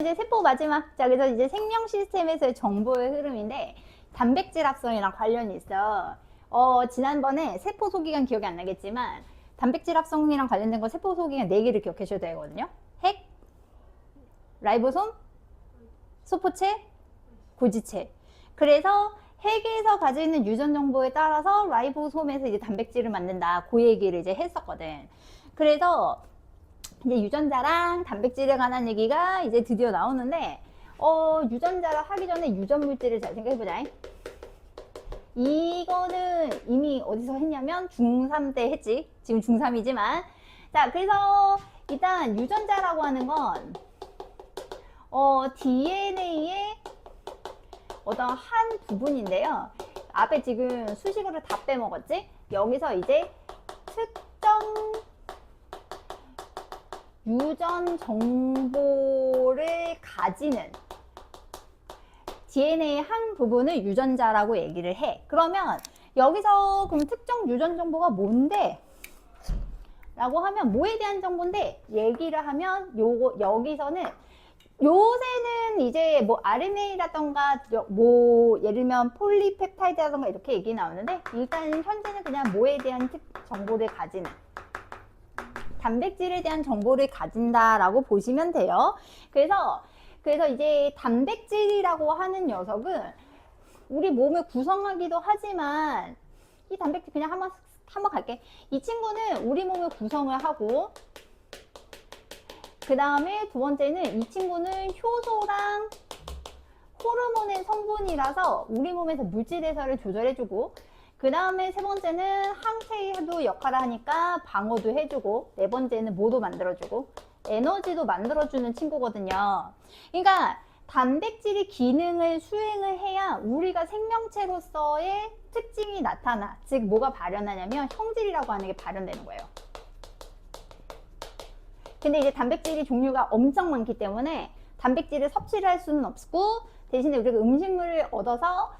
이제 세포 마지막. 자, 그래서 이제 생명 시스템에서의 정보의 흐름인데 단백질 합성이랑 관련이 있어. 지난번에 세포 소기관 기억이 안 나겠지만 단백질 합성이랑 관련된 거 세포 소기관 4개를 기억하셔야 되거든요. 핵, 라이보솜, 소포체, 고지체. 그래서 핵에서 가지고 있는 유전 정보에 따라서 라이보솜에서 이제 단백질을 만든다. 그 얘기를 이제 했었거든. 그래서 이제 유전자랑 단백질에 관한 얘기가 이제 드디어 나오는데, 유전자를 하기 전에 유전 물질을 잘 생각해보자. 이거는 이미 어디서 했냐면 중3 때 했지. 지금 중3이지만. 자, 그래서 일단 유전자라고 하는 건 DNA의 어떤 한 부분인데요. 앞에 지금 수식어를 다 빼먹었지? 여기서 이제 특정 유전 정보를 가지는 DNA의 한 부분을 유전자라고 얘기를 해. 그러면 여기서 그럼 특정 유전 정보가 뭔데? 라고 하면 뭐에 대한 정보인데 얘기를 하면 여기서는 요새는 이제 뭐 RNA라던가 뭐 예를 들면 폴리펩타이드라던가 이렇게 얘기 나오는데 일단 현재는 그냥 뭐에 대한 정보를 가지는 단백질에 대한 정보를 가진다라고 보시면 돼요. 그래서 이제 단백질이라고 하는 녀석은 우리 몸을 구성하기도 하지만 이 단백질 그냥 한번 갈게. 이 친구는 우리 몸을 구성을 하고 그 다음에 두 번째는 이 친구는 효소랑 호르몬의 성분이라서 우리 몸에서 물질 대사를 조절해주고 그 다음에 세 번째는 항체도 역할을 하니까 방어도 해주고 네 번째는 뭐도 만들어주고 에너지도 만들어주는 친구거든요. 그러니까 단백질이 기능을 수행을 해야 우리가 생명체로서의 특징이 나타나. 즉 뭐가 발현하냐면 형질이라고 하는 게 발현되는 거예요. 근데 이제 단백질이 종류가 엄청 많기 때문에 단백질을 섭취를 할 수는 없고 대신에 우리가 음식물을 얻어서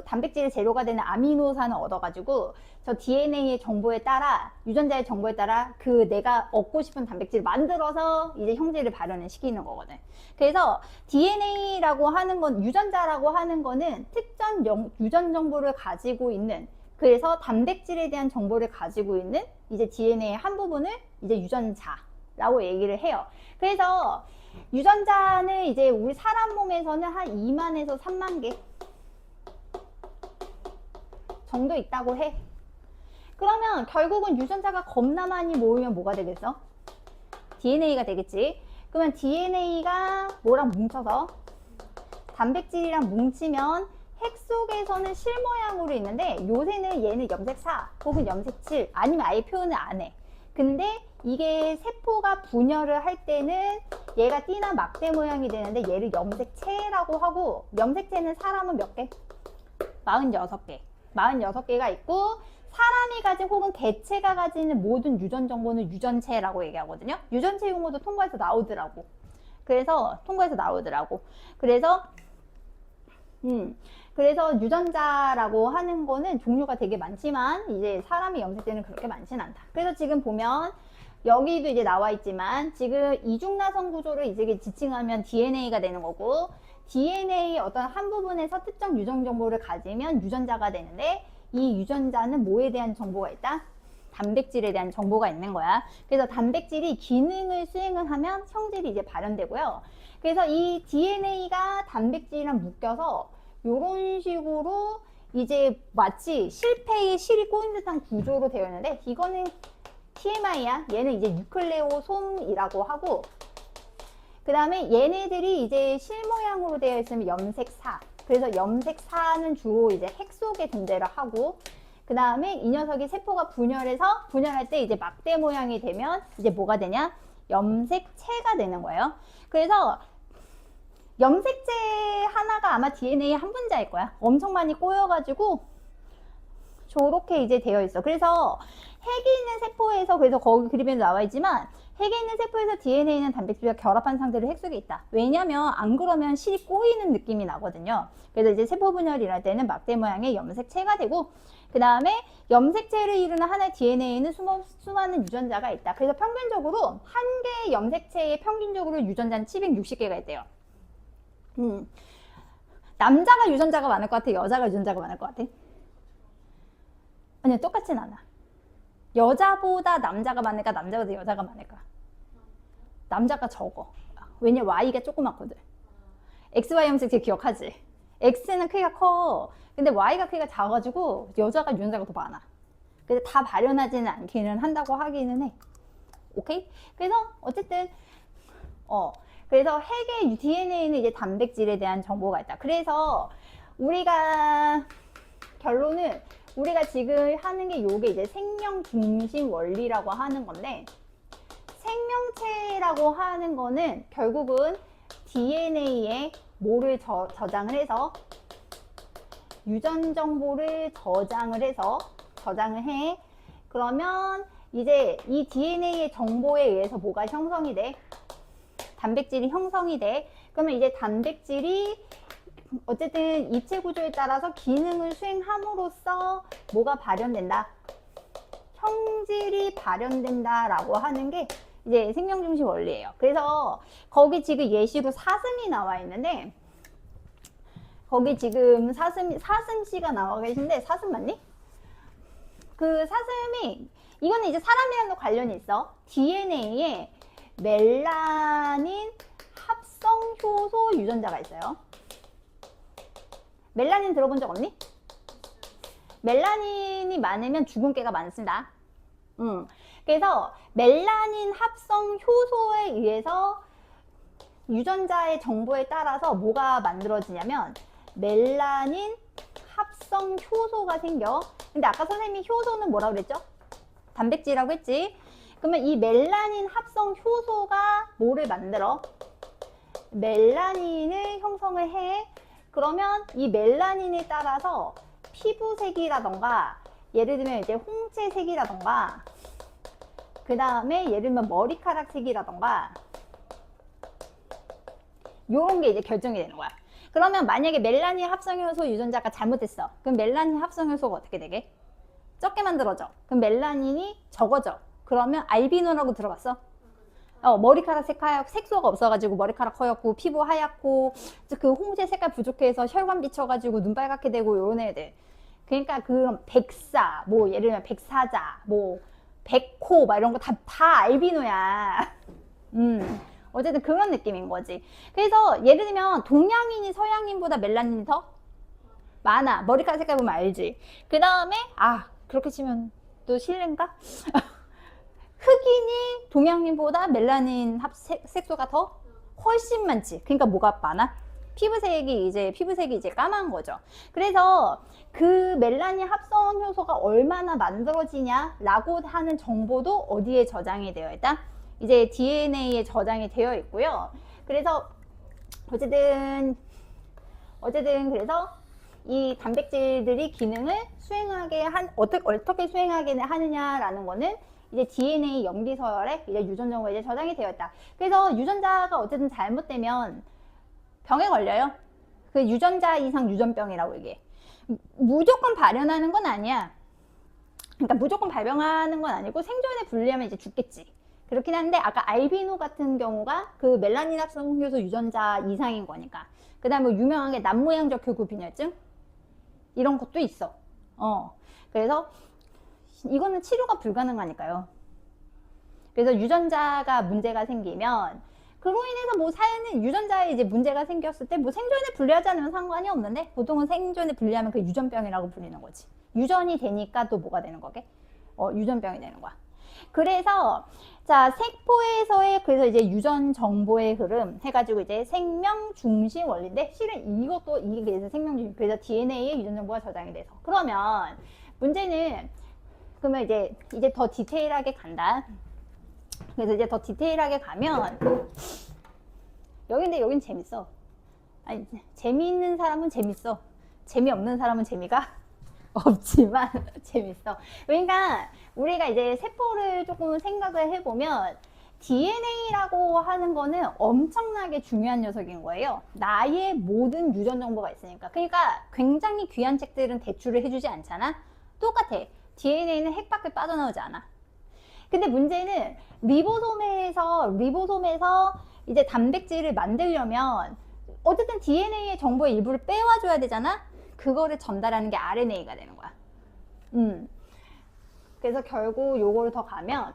단백질의 재료가 되는 아미노산을 얻어가지고 저 DNA의 정보에 따라 유전자의 정보에 따라 그 내가 얻고 싶은 단백질을 만들어서 이제 형질을 발현을 시키는 거거든. 그래서 DNA라고 하는 건 유전자라고 하는 거는 특정 유전 정보를 가지고 있는 그래서 단백질에 대한 정보를 가지고 있는 이제 DNA의 한 부분을 이제 유전자라고 얘기를 해요. 그래서 유전자는 이제 우리 사람 몸에서는 한 2만에서 3만 개 정도 있다고 해. 그러면 결국은 유전자가 겁나 많이 모이면 뭐가 되겠어? DNA가 되겠지. 그러면 DNA가 뭐랑 뭉쳐서 단백질이랑 뭉치면 핵 속에서는 실 모양으로 있는데 요새는 얘는 염색 4 혹은 염색 7 아니면 아예 표현을 안 해. 근데 이게 세포가 분열을 할 때는 얘가 띠나 막대 모양이 되는데 얘를 염색체라고 하고 염색체는 사람은 몇 개? 46개. 46개가 있고 사람이 가진 혹은 개체가 가지는 모든 유전 정보는 유전체라고 얘기하거든요. 유전체 용어도 통과해서 나오더라고. 그래서 그래서 유전자라고 하는 거는 종류가 되게 많지만 이제 사람이 염색되는 그렇게 많진 않다. 그래서 지금 보면 여기도 이제 나와 있지만 지금 이중나선 구조를 이제 지칭하면 DNA가 되는 거고 DNA 어떤 한 부분에서 특정 유전 정보를 가지면 유전자가 되는데 이 유전자는 뭐에 대한 정보가 있다? 단백질에 대한 정보가 있는 거야. 그래서 단백질이 기능을 수행을 하면 형질이 이제 발현되고요. 그래서 이 DNA가 단백질이랑 묶여서 이런 식으로 이제 마치 실패에 실이 꼬인 듯한 구조로 되어 있는데 이거는 TMI야. 얘는 이제 뉴클레오솜이라고 하고 그 다음에 얘네들이 이제 실 모양으로 되어 있으면 염색4. 그래서 염색4는 주로 이제 핵 속에 존재를 하고 그 다음에 이 녀석이 세포가 분열할 때 이제 막대 모양이 되면 이제 뭐가 되냐? 염색체가 되는 거예요. 그래서 염색체 하나가 아마 DNA 한 분자일 거야. 엄청 많이 꼬여가지고 저렇게 이제 되어 있어. 그래서 핵이 있는 세포에서 그래서 거기 그림에 나와 있지만 핵에 있는 세포에서 DNA는 단백질과 결합한 상태로 핵 속에 있다. 왜냐면 안 그러면 실이 꼬이는 느낌이 나거든요. 그래서 이제 세포 분열이 일어날 때는 막대 모양의 염색체가 되고, 그 다음에 염색체를 이루는 하나의 DNA에는 수많은 유전자가 있다. 그래서 평균적으로 한 개의 염색체에 평균적으로 유전자는 760개가 있대요. 남자가 유전자가 많을 것 같아? 여자가 유전자가 많을 것 같아? 아니요, 똑같진 않아. 여자보다 남자가 많을까? 남자보다 여자가 많을까? 남자가 적어. 왜냐, Y가 조그맣거든. XY 염색체 기억하지? X는 크기가 커. 근데 Y가 크기가 작아가지고 여자가 유전자가 더 많아. 그래서 다 발현하지는 않기는 한다고 하기는 해. 오케이? 그래서 어쨌든 그래서 핵의 DNA는 이제 단백질에 대한 정보가 있다. 그래서 우리가 결론은 우리가 지금 하는 게 요게 이제 생명 중심 원리라고 하는 건데, 생명체라고 하는 거는 결국은 DNA에 뭐를 저장을 해서 유전 정보를 저장을 해. 그러면 이제 이 DNA의 정보에 의해서 뭐가 형성이 돼? 단백질이 형성이 돼. 그러면 이제 단백질이 어쨌든 입체 구조에 따라서 기능을 수행함으로써 뭐가 발현된다? 형질이 발현된다라고 하는 게 이제 생명 중심 원리예요. 그래서 거기 지금 예시로 사슴이 나와 있는데, 거기 지금 사슴씨가 나와 계신데, 사슴 맞니? 그 사슴이, 이거는 이제 사람이랑도 관련이 있어. DNA에 멜라닌 합성 효소 유전자가 있어요. 멜라닌 들어본 적 없니? 멜라닌이 많으면 죽은 깨가 많습니다. 그래서 멜라닌 합성 효소에 의해서 유전자의 정보에 따라서 뭐가 만들어지냐면 멜라닌 합성 효소가 생겨. 근데 아까 선생님이 효소는 뭐라고 그랬죠? 단백질이라고 했지. 그러면 이 멜라닌 합성 효소가 뭐를 만들어? 멜라닌을 형성을 해. 그러면 이 멜라닌에 따라서 피부색이라던가, 예를 들면 이제 홍채색이라던가, 그 다음에 예를 들면 머리카락 색이라던가, 요런 게 이제 결정이 되는 거야. 그러면 만약에 멜라닌 합성효소 유전자가 잘못됐어. 그럼 멜라닌 합성효소가 어떻게 되게? 적게 만들어져. 그럼 멜라닌이 적어져. 그러면 알비노라고 들어봤어? 머리카락 색소가 없어가지고 머리카락 허옇고 피부 하얗고 그 홍채 색깔 부족해서 혈관 비쳐가지고 눈 빨갛게 되고 요런 애들. 그러니까 그 백사, 뭐 예를 들면 백사자, 뭐 백호 막 이런 거 다 알비노야. 어쨌든 그런 느낌인 거지. 그래서 예를 들면 동양인이 서양인보다 멜라닌이 더 많아. 머리카락 색깔 보면 알지. 그 다음에 그렇게 치면 또 실례인가? 흑인이 동양인보다 멜라닌 색소가 더 훨씬 많지. 그러니까 뭐가 많아? 피부색이 이제 까만 거죠. 그래서 그 멜라닌 합성 효소가 얼마나 만들어지냐라고 하는 정보도 어디에 저장이 되어 있다? 이제 DNA에 저장이 되어 있고요. 그래서 어쨌든 그래서 이 단백질들이 기능을 수행하게 어떻게 수행하게 하느냐라는 거는 이제 DNA 염기서열에 이제 유전 정보에 이제 저장이 되어 있다. 그래서 유전자가 어쨌든 잘못되면 병에 걸려요. 그 유전자 이상 유전병이라고 얘기해. 무조건 발현하는 건 아니야. 그러니까 무조건 발병하는 건 아니고 생존에 불리하면 이제 죽겠지. 그렇긴 한데 아까 알비노 같은 경우가 그 멜라닌 합성 효소 유전자 이상인 거니까. 그 다음에 유명한 게 남모양적 혈구빈혈증 이런 것도 있어. 그래서 이거는 치료가 불가능하니까요. 그래서 유전자가 문제가 생기면 그로 인해서 뭐 사연은 유전자에 이제 문제가 생겼을 때 뭐 생존에 불리하지 않으면 상관이 없는데 보통은 생존에 불리하면 그 유전병이라고 불리는 거지. 유전이 되니까 또 뭐가 되는 거게? 유전병이 되는 거야. 그래서 자 세포에서의 그래서 이제 유전 정보의 흐름 해가지고 이제 생명 중심 원리인데 실은 이게 그래서 생명 중심 그래서 DNA에 유전 정보가 저장이 돼서 그러면 문제는 그러면 이제 더 디테일하게 간다. 그래서 이제 더 디테일하게 가면 여긴 재밌어. 아니 재미있는 사람은 재밌어. 재미없는 사람은 재미가 없지만 재밌어. 그러니까 우리가 이제 세포를 조금 생각을 해보면 DNA라고 하는 거는 엄청나게 중요한 녀석인 거예요. 나의 모든 유전 정보가 있으니까. 그러니까 굉장히 귀한 책들은 대출을 해주지 않잖아. 똑같아. DNA는 핵 밖에 빠져나오지 않아. 근데 문제는 리보솜에서 이제 단백질을 만들려면 어쨌든 DNA의 정보의 일부를 빼와줘야 되잖아. 그거를 전달하는 게 RNA가 되는 거야. 그래서 결국 요거를 더 가면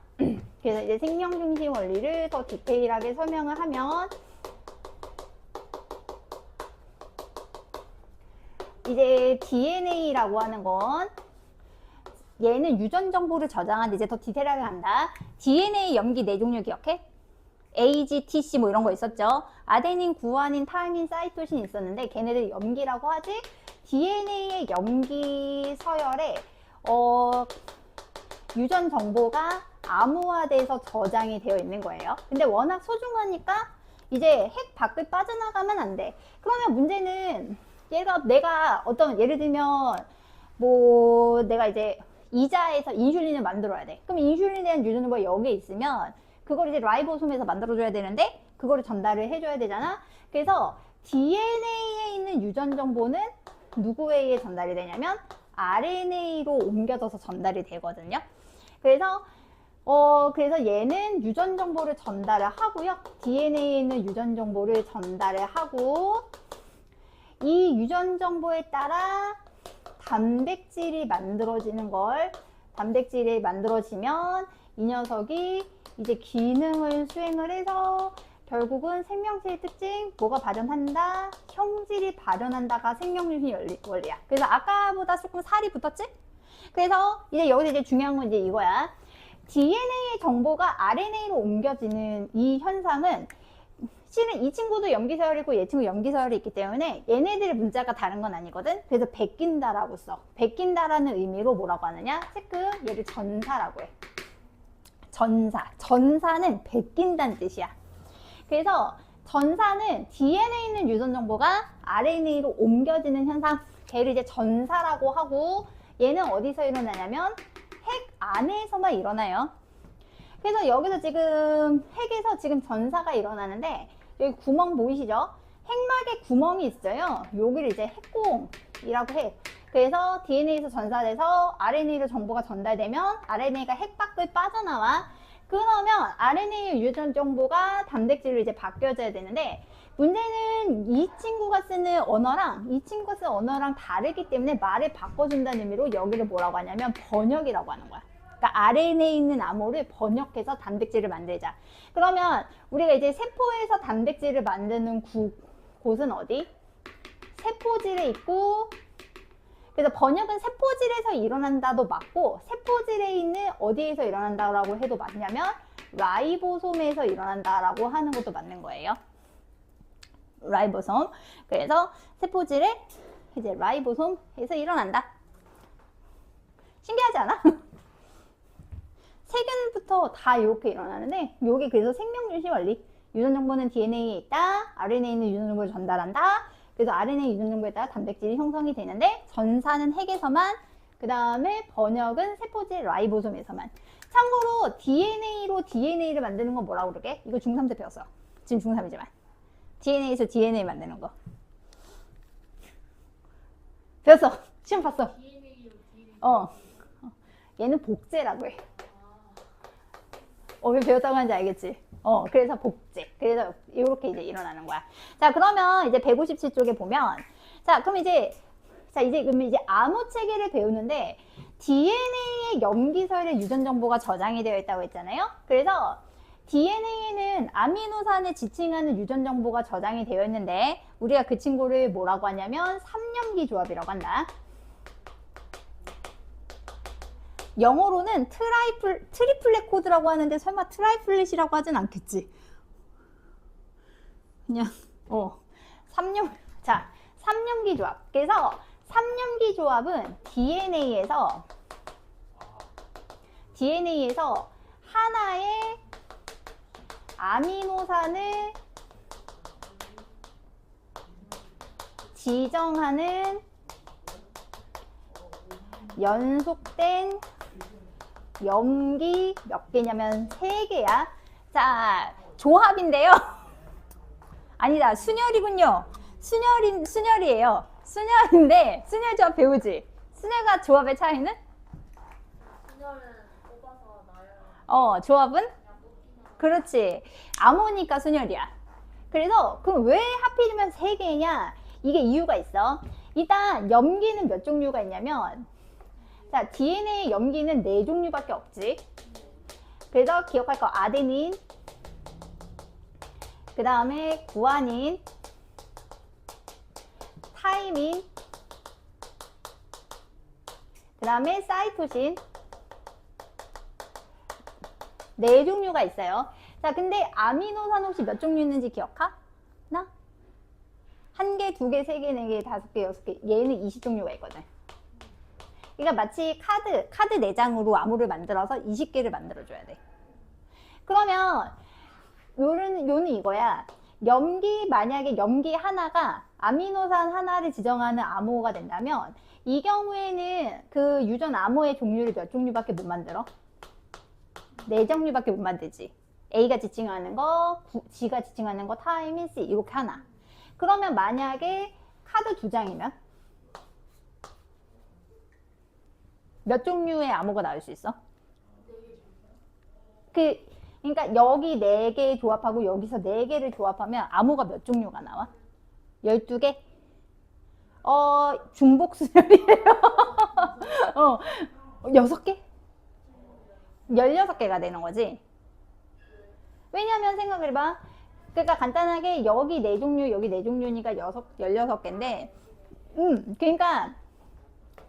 그래서 이제 생명 중심 원리를 더 디테일하게 설명을 하면 이제 DNA라고 하는 건 얘는 유전 정보를 저장하는데 이제 더 디테일하게 간다. DNA 염기 4종류 기억해? A, G, T, C 뭐 이런 거 있었죠. 아데닌, 구아닌, 타이민, 사이토신 있었는데 걔네들 염기라고 하지. DNA의 염기 서열에 유전 정보가 암호화돼서 저장이 되어 있는 거예요. 근데 워낙 소중하니까 이제 핵 밖을 빠져나가면 안 돼. 그러면 문제는 내가 예를 들면 뭐 내가 이제 이자에서 인슐린을 만들어야 돼. 그럼 인슐린에 대한 유전 정보가 여기에 있으면 그걸 이제 라이보솜에서 만들어줘야 되는데 그거를 전달을 해줘야 되잖아. 그래서 DNA에 있는 유전 정보는 누구에 의해 전달이 되냐면 RNA로 옮겨져서 전달이 되거든요. 그래서 얘는 유전 정보를 전달을 하고요. DNA에 있는 유전 정보를 전달을 하고 이 유전 정보에 따라 단백질이 만들어지면 이 녀석이 이제 기능을 수행을 해서 결국은 생명체의 특징, 뭐가 발현한다? 형질이 발현한다가 생명중심 원리야. 그래서 아까보다 조금 살이 붙었지? 그래서 이제 여기서 이제 중요한 건 이제 이거야. DNA의 정보가 RNA로 옮겨지는 이 현상은 실은 이 친구도 염기서열이고 얘 친구 염기서열이 있기 때문에 얘네들의 문자가 다른 건 아니거든. 그래서 베낀다라고 써. 베낀다라는 의미로 뭐라고 하느냐? 체크, 얘를 전사라고 해. 전사는 베낀다는 뜻이야. 그래서 전사는 DNA에 있는 유전 정보가 RNA로 옮겨지는 현상, 걔를 이제 전사라고 하고 얘는 어디서 일어나냐면 핵 안에서만 일어나요. 그래서 여기서 지금 핵에서 지금 전사가 일어나는데 여기 구멍 보이시죠? 핵막에 구멍이 있어요. 여기를 이제 핵공이라고 해. 그래서 DNA에서 전사돼서 RNA로 정보가 전달되면 RNA가 핵 밖을 빠져나와. 그러면 RNA의 유전 정보가 단백질로 이제 바뀌어져야 되는데 문제는 이 친구가 쓰는 언어랑 다르기 때문에 말을 바꿔준다는 의미로 여기를 뭐라고 하냐면 번역이라고 하는 거야. 그러니까 RNA에 있는 암호를 번역해서 단백질을 만들자. 그러면 우리가 이제 세포에서 단백질을 만드는 곳은 어디? 세포질에 있고, 그래서 번역은 세포질에서 일어난다도 맞고 세포질에 있는 어디에서 일어난다라고 해도 맞냐면 라이보솜에서 일어난다라고 하는 것도 맞는 거예요. 라이보솜. 그래서 세포질에 이제 라이보솜에서 일어난다. 신기하지 않아? 세균부터 다 이렇게 일어나는데 여기 그래서 생명중심 원리. 유전 정보는 DNA에 있다. RNA는 유전 정보를 전달한다. 그래서 RNA 유전 정보에 따라 단백질이 형성이 되는데 전사는 핵에서만, 그 다음에 번역은 세포질 라이보솜에서만. 참고로 DNA로 DNA를 만드는 건 뭐라고 그러게? 이거 중3 때 배웠어. 지금 중3이지만. DNA에서 DNA 만드는 거. 배웠어. 시험 봤어. 얘는 복제라고 해. 왜 배웠다고 하는지 알겠지? 그래서 복제. 그래서 이렇게 이제 일어나는 거야. 자, 그러면 이제 157쪽에 보면, 그럼 이제 암호 체계를 배우는데 DNA의 염기서열의 유전 정보가 저장이 되어 있다고 했잖아요. 그래서 DNA에는 아미노산을 지칭하는 유전 정보가 저장이 되어 있는데 우리가 그 친구를 뭐라고 하냐면 3염기 조합이라고 한다. 영어로는 트리플렛 코드라고 하는데 설마 트라이플렛이라고 하진 않겠지? 그냥 3염기 조합. 그래서 3염기 조합은 DNA에서 하나의 아미노산을 지정하는 연속된 염기 몇 개냐면 3개야. 자, 조합인데요. 아니다, 순열이군요. 순열이에요. 순열인데, 순열 조합 배우지? 순열과 조합의 차이는? 분열은 뽑아서 나요. 조합은? 그렇지. 아모니까 순열이야. 그래서, 그럼 왜 하필이면 3개냐? 이게 이유가 있어. 일단, 염기는 몇 종류가 있냐면, 자, DNA 염기는 4종류밖에 없지. 그래서 기억할 거 아데닌, 그 다음에 구아닌, 타이민, 그 다음에 사이토신. 4종류가 있어요. 자, 근데 아미노산 혹시 몇 종류 있는지 기억하? 나? 1개, 2개, 3개, 4개, 5개, 6개. 얘는 20종류가 있거든. 그러니까 마치 카드 4장으로 암호를 만들어서 20개를 만들어줘야 돼. 그러면 요는 이거야. 만약에 염기 하나가 아미노산 하나를 지정하는 암호가 된다면 이 경우에는 그 유전 암호의 종류를 몇 종류밖에 못 만들어? 4종류밖에 못 만들지. A가 지칭하는 거, G가 지칭하는 거, 타이민, C 이렇게 하나. 그러면 만약에 카드 2장이면 몇 종류의 암호가 나올 수 있어? 그러니까 여기 4개 조합하고 여기서 4개를 조합하면 암호가 몇 종류가 나와? 12개? 중복순열이에요. 6개? 16개가 되는 거지. 왜냐면 생각을 해봐. 그러니까 간단하게 여기 4종류, 여기 4종류니까 16개인데, 그러니까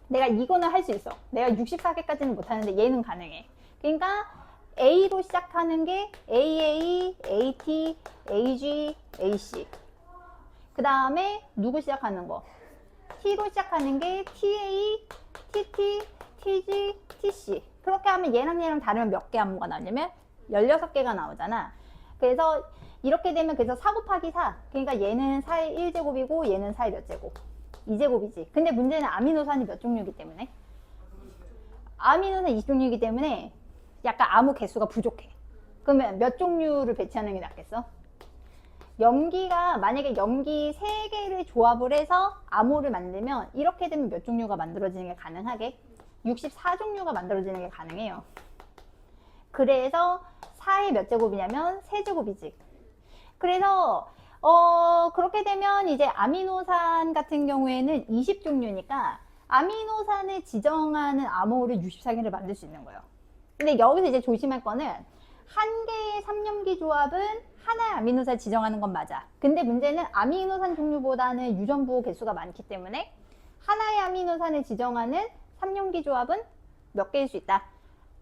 내가 이거는 할 수 있어. 내가 64개까지는 못하는데 얘는 가능해. 그러니까 A로 시작하는 게 AA, AT, AG, AC. 그 다음에 누구 시작하는 거? T로 시작하는 게 TA, TT, TG, TC. 그렇게 하면 얘랑 다르면 몇 개 암호가 나오냐면 16개가 나오잖아. 그래서 이렇게 되면 그래서 4 곱하기 4. 그러니까 얘는 4의 1제곱이고 얘는 4의 몇 제곱? 2제곱이지. 근데 문제는 아미노산이 몇 종류이기 때문에 아미노산 20종류이기 때문에 약간 암호 개수가 부족해. 그러면 몇 종류를 배치하는 게 낫겠어? 만약에 염기 3개를 조합을 해서 암호를 만들면 이렇게 되면 몇 종류가 만들어지는 게 가능하게? 64종류가 만들어지는 게 가능해요. 그래서 4의 몇 제곱이냐면 3제곱이지. 그래서 그렇게 되면 이제 아미노산 같은 경우에는 20종류니까 아미노산을 지정하는 암호를 64개를 만들 수 있는 거예요. 근데 여기서 이제 조심할 거는 한 개의 3염기 조합은 하나의 아미노산 지정하는 건 맞아. 근데 문제는 아미노산 종류보다는 유전부 개수가 많기 때문에 하나의 아미노산을 지정하는 3염기 조합은 몇 개일 수 있다?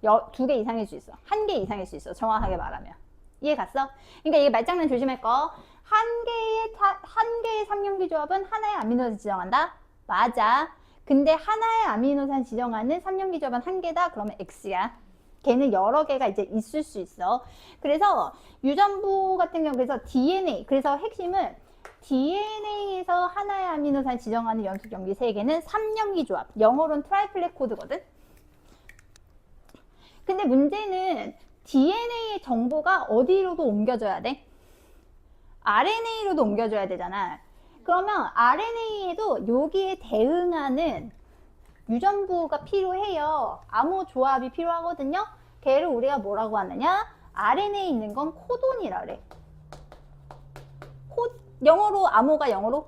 2개 이상일 수 있어. 1개 이상일 수 있어. 정확하게 말하면. 이해 갔어? 그러니까 이게 말장난 조심할 거. 한 개의 3염기 조합은 하나의 아미노산 지정한다? 맞아. 근데 하나의 아미노산 지정하는 3염기 조합은 1개다? 그러면 X야. 걔는 여러 개가 이제 있을 수 있어. 그래서 유전부 같은 경우 그래서 DNA 그래서 핵심은 DNA에서 하나의 아미노산 지정하는 연속 염기 3개는 3염기 조합. 영어로는 트라이플렛 코드거든. 근데 문제는 DNA의 정보가 어디로도 옮겨져야 돼? RNA로도 옮겨줘야 되잖아. 그러면 RNA에도 여기에 대응하는 유전부가 필요해요. 암호 조합이 필요하거든요. 걔를 우리가 뭐라고 하느냐? RNA에 있는 건 코돈이라 그래. 영어로 암호가 영어로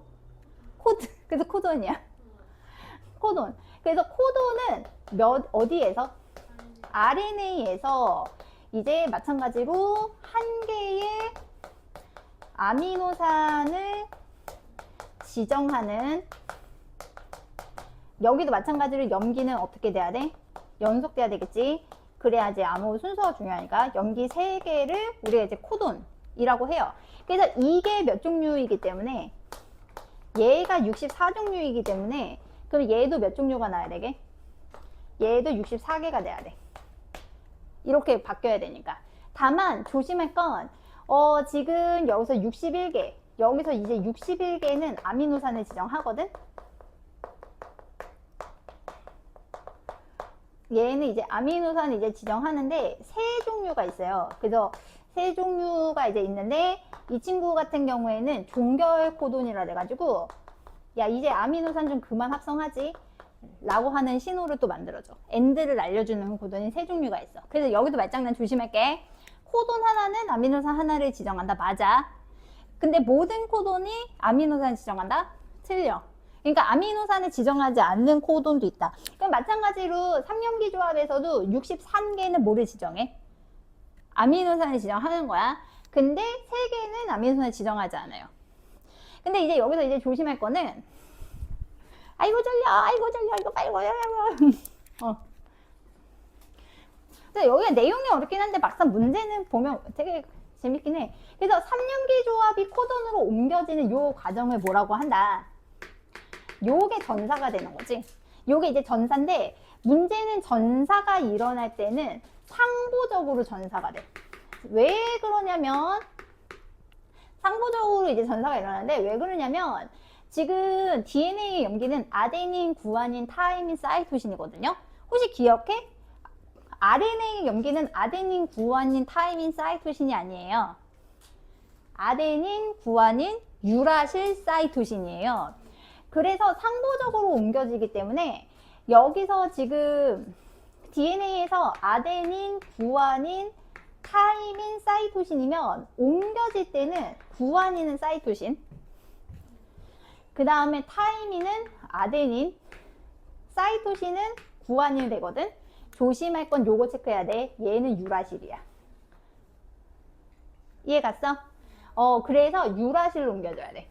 코드. 그래서 코돈이야. 코돈. 그래서 코돈은 어디에서? RNA에서 이제 마찬가지로 한 개의 아미노산을 지정하는 여기도 마찬가지로 염기는 어떻게 돼야 돼? 연속돼야 되겠지. 그래야지 암호 순서가 중요하니까 염기 3개를 우리가 이제 코돈이라고 해요. 그래서 이게 몇 종류이기 때문에 얘가 64종류이기 때문에 그럼 얘도 몇 종류가 나야 되게? 얘도 64개가 돼야 돼. 이렇게 바뀌어야 되니까. 다만 조심할 건 지금 여기서 61개 여기서 이제 61개는 아미노산을 지정하거든. 얘는 이제 아미노산을 이제 지정하는데 3종류가 있어요. 그래서 세 종류가 이제 있는데 이 친구 같은 경우에는 종결 코돈이라 그래가지고 야 이제 아미노산 좀 그만 합성하지 라고 하는 신호를 또 만들어줘. 엔드를 알려주는 코돈이 세 종류가 있어. 그래서 여기도 말장난 조심할게. 코돈 하나는 아미노산 하나를 지정한다. 맞아. 근데 모든 코돈이 아미노산을 지정한다? 틀려. 그러니까 아미노산을 지정하지 않는 코돈도 있다. 그럼 마찬가지로 3연기 조합에서도 63개는 뭐를 지정해? 아미노산을 지정하는 거야. 근데 3개는 아미노산을 지정하지 않아요. 근데 이제 여기서 이제 조심할 거는 아이고 졸려 이거 빨리 와요. 근데 여기가 내용이 어렵긴 한데 막상 문제는 보면 되게 재밌긴 해. 그래서 3연기 조합이 코돈으로 옮겨지는 요 과정을 뭐라고 한다. 요게 전사가 되는 거지. 요게 이제 전사인데 문제는 전사가 일어날 때는 상보적으로 전사가 돼. 왜 그러냐면 상보적으로 이제 전사가 일어나는데 왜 그러냐면 지금 DNA 염기는 아데닌, 구아닌, 타이민, 사이토신이거든요. 혹시 기억해? RNA 염기는 아데닌, 구아닌, 타이민, 사이토신이 아니에요. 아데닌, 구아닌, 유라실, 사이토신이에요. 그래서 상보적으로 옮겨지기 때문에 여기서 지금 DNA에서 아데닌, 구아닌, 타이민, 사이토신이면 옮겨질 때는 구아닌은 사이토신, 그 다음에 타이민은 아데닌, 사이토신은 구아닌 되거든. 조심할 건 요거 체크해야 돼. 얘는 유라실이야. 이해 갔어? 그래서 유라실로 옮겨줘야 돼.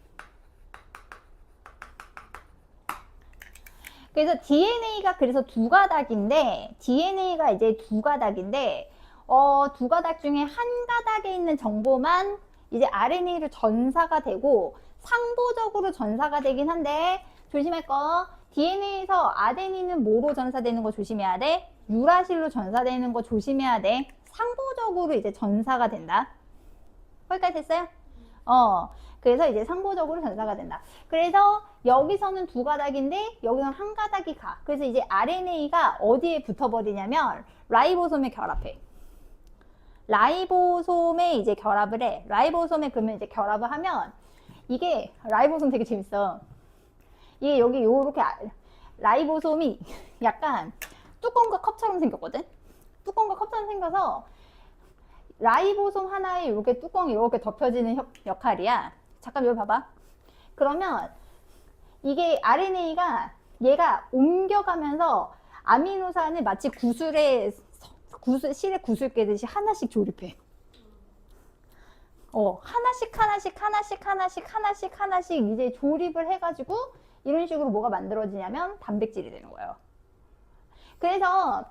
그래서 DNA가 그래서 두 가닥인데, DNA가 이제 두 가닥인데, 두 가닥 중에 한 가닥에 있는 정보만 이제 RNA로 전사가 되고, 상보적으로 전사가 되긴 한데, 조심할 거, DNA에서 아데닌은 뭐로 전사되는 거 조심해야 돼? 유라실로 전사되는 거 조심해야 돼. 상보적으로 이제 전사가 된다. 거기까지 됐어요? 그래서 이제 상보적으로 전사가 된다. 그래서 여기서는 두 가닥인데 여기서는 한 가닥이 가. 그래서 이제 RNA가 어디에 붙어버리냐면 라이보솜에 결합해. 라이보솜에 이제 결합을 해. 라이보솜에 그러면 이제 결합을 하면 이게 라이보솜 되게 재밌어. 이게 여기 요렇게 라이보솜이 약간 뚜껑과 컵처럼 생겼거든? 뚜껑과 컵처럼 생겨서 라이보솜 하나에 이렇게 뚜껑이 이렇게 덮여지는 역할이야. 잠깐 여기 봐봐. 그러면 이게 RNA가 얘가 옮겨가면서 아미노산을 마치 실에 구슬 깨듯이 하나씩 조립해. 하나씩 이제 조립을 해가지고 이런 식으로 뭐가 만들어지냐면 단백질이 되는 거예요. 그래서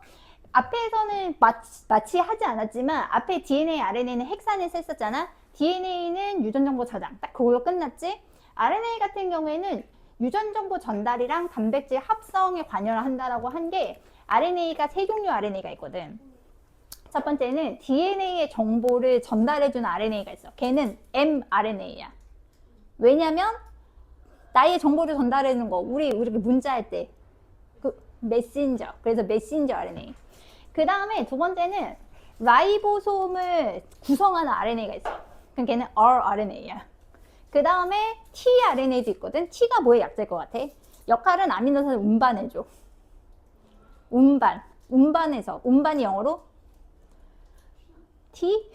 앞에서는 마치 하지 않았지만 앞에 DNA, RNA는 헥산을 썼잖아. DNA는 유전정보 저장. 딱 그걸로 끝났지. RNA 같은 경우에는 유전정보 전달이랑 단백질 합성에 관여를 한다라고 한 게 RNA가 세 종류 RNA가 있거든. 첫 번째는 DNA의 정보를 전달해주는 RNA가 있어. 걔는 mRNA야. 왜냐면 나의 정보를 전달해주는 거 우리 이렇게 문자할 때 그 메신저. 그래서 메신저 RNA. 그 다음에 두 번째는 라이보솜을 구성하는 RNA가 있어. 그럼 걔는 rRNA야. 그 다음에 tRNA도 있거든. t가 뭐의 약자일 것 같아? 역할은 아미노산을 운반해줘. 운반해서. 운반이 영어로 T?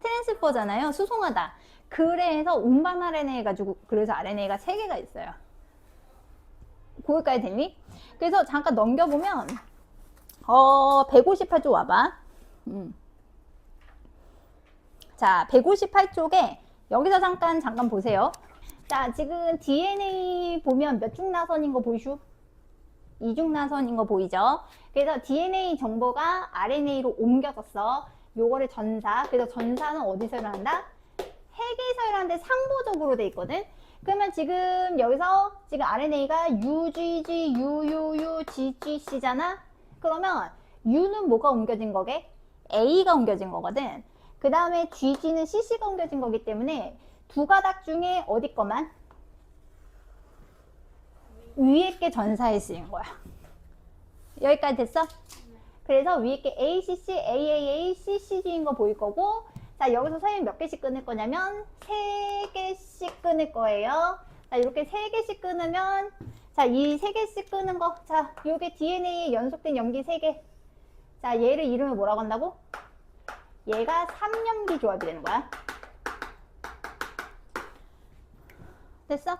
트랜스퍼잖아요. 수송하다. 그래서 운반 RNA 해가지고 그래서 RNA가 3개가 있어요. 거기까지 됐니? 그래서 잠깐 넘겨보면 158쪽 와봐. 자, 158쪽에 여기서 잠깐 보세요. 자, 지금 DNA 보면 몇 중 나선인 거 보이슈? 2중 나선인 거 보이죠? 그래서 DNA 정보가 RNA로 옮겨졌어. 요거를 전사. 그래서 전사는 어디서 일어난다? 핵에서 일어나는데 상보적으로 돼 있거든? 그러면 지금 여기서 지금 RNA가 UGG, UUU, GGC잖아? 그러면 U는 뭐가 옮겨진 거게? A가 옮겨진 거거든. 그 다음에 GG는 CC가 옮겨진 거기 때문에 두 가닥 중에 어디 거만? 위에 게 전사에 쓰인 거야. 여기까지 됐어? 그래서 위에 게 ACC, AAA, CCG인 거 보일 거고, 자, 여기서 선생님 몇 개씩 끊을 거냐면 3개씩 끊을 거예요. 자, 이렇게 3개씩 끊으면, 자, 이 3개씩 끊은 거, 자, 요게 DNA에 연속된 염기 3개. 자, 얘를 이름을 뭐라고 한다고? 얘가 3염기 조합이 되는 거야. 됐어?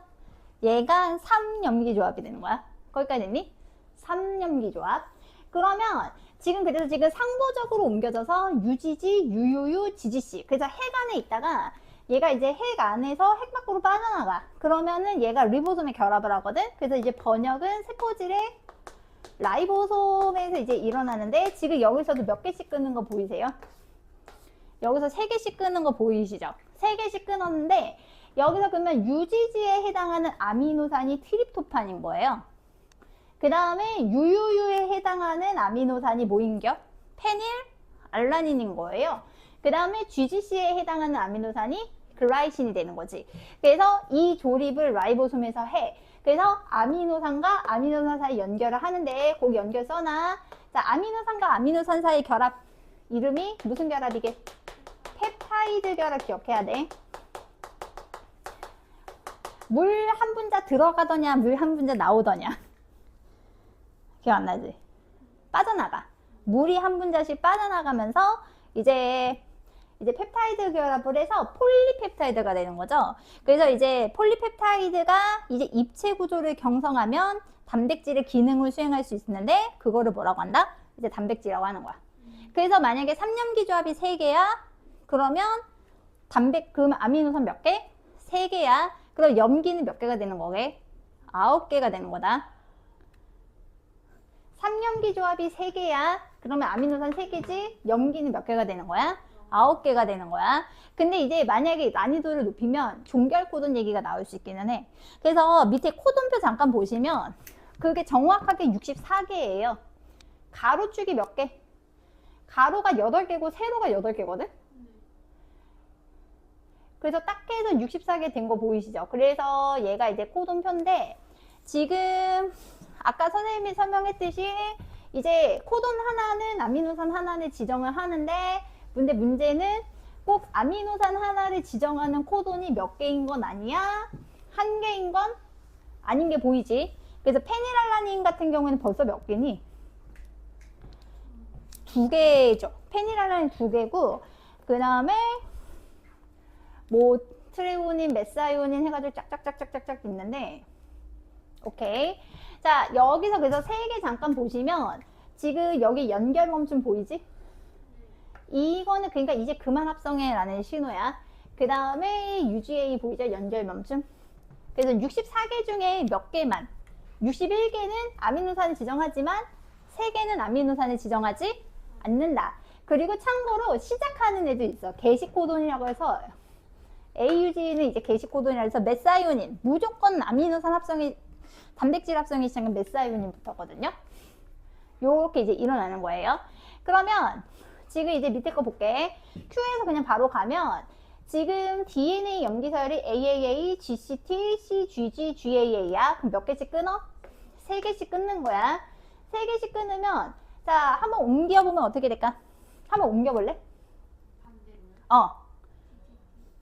얘가 3염기 조합이 되는 거야. 거기까지 됐니? 3염기 조합. 그러면 지금 그래서 지금 상보적으로 옮겨져서 UGG, UUU, GGC. 그래서 핵 안에 있다가 얘가 이제 핵 안에서 핵 밖으로 빠져나가. 그러면은 얘가 리보솜에 결합을 하거든. 그래서 이제 번역은 세포질의 라이보솜에서 이제 일어나는데, 지금 여기서도 몇 개씩 끊는 거 보이세요? 여기서 3개씩 끊는 거 보이시죠? 3개씩 끊었는데, 여기서 그러면 UGG에 해당하는 아미노산이 트립토판인 거예요. 그 다음에 UUU에 해당하는 아미노산이 뭐인겨? 페닐 알라닌인 거예요. 그 다음에 GGC에 해당하는 아미노산이 글라이신이 되는 거지. 그래서 이 조립을 라이보솜에서 해. 그래서 아미노산과 아미노산 사이 연결을 하는데, 꼭 연결 써놔. 자, 아미노산과 아미노산 사이 결합 이름이 무슨 결합이게? 펩타이드 결합 기억해야 돼. 물 한 분자 들어가더냐, 물 한 분자 나오더냐. 기억 안 나지? 빠져나가. 물이 한 분자씩 빠져나가면서 이제 펩타이드 결합을 해서 폴리펩타이드가 되는 거죠. 그래서 이제 폴리펩타이드가 이제 입체 구조를 경성하면 단백질의 기능을 수행할 수 있는데, 그거를 뭐라고 한다? 이제 단백질이라고 하는 거야. 그래서 만약에 3염기 조합이 3개야. 그러면 그럼 아미노산 몇 개? 3개야. 그럼 염기는 몇 개가 되는 거게? 9개가 되는 거다. 3염기 조합이 3개야. 그러면 아미노산 3개지? 염기는 몇 개가 되는 거야? 9개가 되는 거야. 근데 이제 만약에 난이도를 높이면 종결 코돈 얘기가 나올 수 있기는 해. 그래서 밑에 코돈표 잠깐 보시면 그게 정확하게 64개예요. 가로축이 몇 개? 가로가 8개고 세로가 8개거든? 그래서 딱 해서 64개 된 거 보이시죠? 그래서 얘가 이제 코돈표인데, 지금 아까 선생님이 설명했듯이 이제 코돈 하나는 아미노산 하나를 지정을 하는데, 근데 문제는 꼭 아미노산 하나를 지정하는 코돈이 몇 개인 건 아니야. 1개인 건 아닌 게 보이지. 그래서 페닐알라닌 같은 경우에는 벌써 몇 개니? 2개죠. 페닐알라닌 2개고, 그 다음에 뭐 트레오닌, 메사이오닌 해가지고 짝짝짝짝짝짝 있는데, 오케이. 자, 여기서 그래서 3개 잠깐 보시면 지금 여기 연결 멈춤 보이지? 이거는 그러니까 이제 그만 합성해 라는 신호야. 그 다음에 UGA 보이죠? 연결 멈춤. 그래서 64개 중에 몇 개만, 61개는 아미노산을 지정하지만 3개는 아미노산을 지정하지 않는다. 그리고 참고로 시작하는 애도 있어. 게시 코돈이라고 해서 AUG는 이제 게시 코돈이라 해서 메사이오닌, 무조건 아미노산 합성이, 단백질 합성이 시작은 메사이오닌부터거든요. 요렇게 이제 일어나는 거예요. 그러면 지금 이제 밑에 거 볼게. Q에서 그냥 바로 가면 지금 DNA 염기서열이 AAA, GCT, CGG, GAA야. 그럼 몇 개씩 끊어? 3개씩 끊는 거야. 3개씩 끊으면, 자, 한번 옮겨보면 어떻게 될까? 한번 옮겨볼래?